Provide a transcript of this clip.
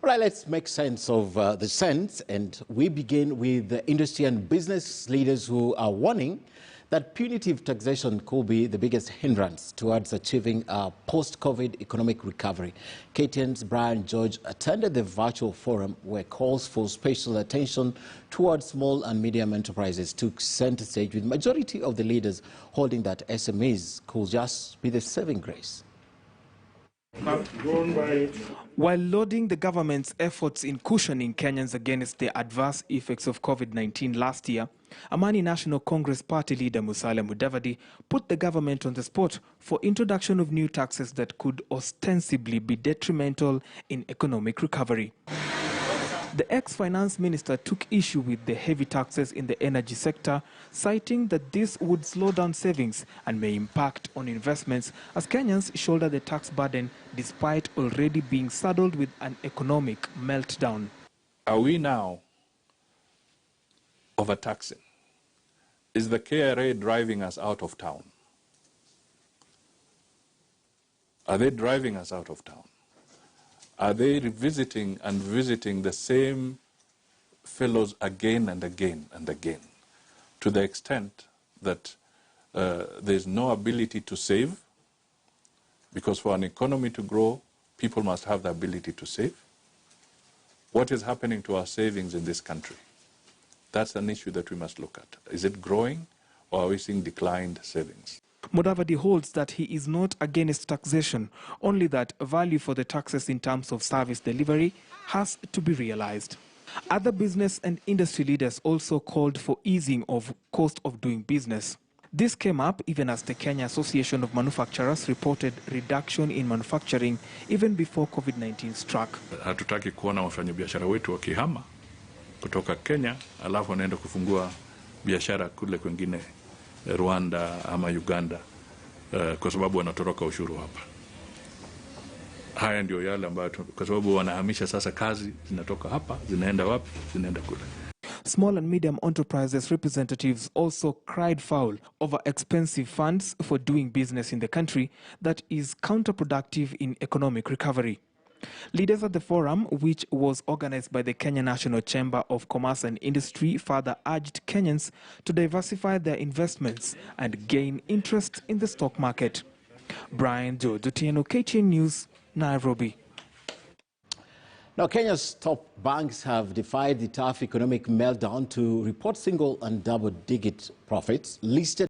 Right, let's make sense of the sense, and we begin with the industry and business leaders who are warning that punitive taxation could be the biggest hindrance towards achieving a post-COVID economic recovery. KTN's Brian George attended the virtual forum where calls for special attention towards small and medium enterprises took center stage, with majority of the leaders holding that SMEs could just be the saving grace. While lauding the government's efforts in cushioning Kenyans against the adverse effects of COVID-19 last year, Amani National Congress Party leader Musalia Mudavadi put the government on the spot for introduction of new taxes that could ostensibly be detrimental in economic recovery. The ex-finance minister took issue with the heavy taxes in the energy sector, citing that this would slow down savings and may impact on investments as Kenyans shoulder the tax burden despite already being saddled with an economic meltdown. Are we now overtaxing? Is the KRA driving us out of town? Are they driving us out of town? Are they revisiting and visiting the same fellows again and again and again, to the extent that there's no ability to save? Because for an economy to grow, people must have the ability to save. What is happening to our savings in this country? That's an issue that we must look at. Is it growing, or are we seeing declined savings? Mudavadi holds that he is not against taxation, only that value for the taxes in terms of service delivery has to be realized. Other business and industry leaders also called for easing of cost of doing business. This came up even as the Kenya Association of Manufacturers reported reduction in manufacturing even before COVID-19 struck. Hatutaki kuona wafanyabiashara wetu wakihama kutoka Kenya alafu wanaenda kufungua biashara kule kwingine Rwanda ama Uganda kwa sababu wanatoroka ushuru hapa. Haya ndio yale ambayo kwa sababu wanahamisha sasa kazi zinatoka hapa zinaenda wapi? Zinaenda kule. Small and medium enterprises representatives also cried foul over expensive funds for doing business in the country that is counterproductive in economic recovery. Leaders at the forum, which was organized by the Kenya National Chamber of Commerce and Industry, further urged Kenyans to diversify their investments and gain interest in the stock market. Brian George, KTN News, Nairobi. Now, Kenya's top banks have defied the tough economic meltdown to report single and double-digit profits. Listed